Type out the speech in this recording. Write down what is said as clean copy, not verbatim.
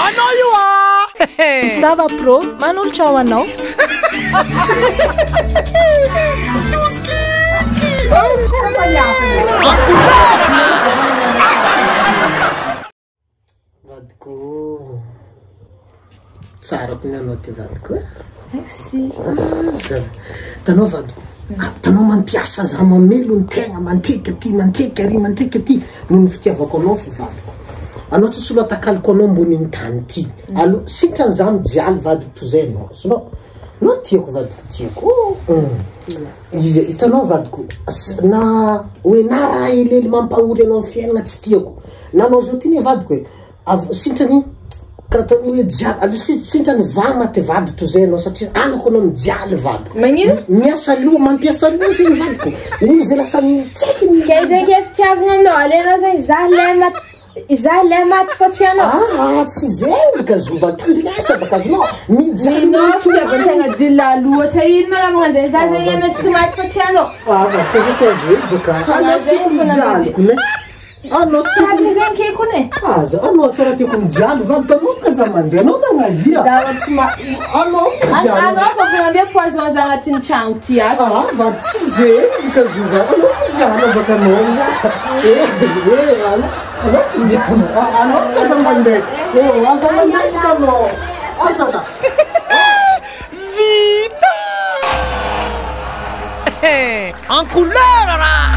Anao io ah! Zava pro, manolotra ho anao. Vadiko tsarako ny anao ty vadiko. Merci. Tanao vadiko, tanao mampiasa za mamelo ny tegna mantreka ty mantreka ary mantreka ty noho ny fitiavako anao fo vadiko. Anao tsy solo atakaliko anao ambony tany ty. Alo sitrany za mijaly vadiko toy zay anao. Sonao no tiako vadiko tiako. Hitanao vadiko na hoe na raha elely mampahory anao fiainana tsy tiako. Na anao zao ty ne vadiko hoe sitrany karaha ataony hoe jialy alo sitrany za maty vadiko toy zay anao satria anako anao mijaly vadiko. Magnino? Miasa loha mampiasa loha zay vadiko. Ino zay lasa mitseky ny Kay zay ke fitiavana aminao, alenao zay za le maty fotsy anao. Tsy zay gazova tandrinasa baka azonao mijaly Ninao fitiavan-tegna dila loatra ino magnamana zay za zay le maty maty fotsy anao. Kaza baka Anao zay ko mijaliko ne. Anao Sabi zay keko ne. anao tsara tiako mijaly vadiko ka za mandeha anao magnalia. Zavatry anao fa kunambia poison za agnatin'ny tragno ty ato. Va tsy zay gazova anao mijaly baka anao. Anao ka za mandeha. Aza mandeha anao. Aza En couleur là!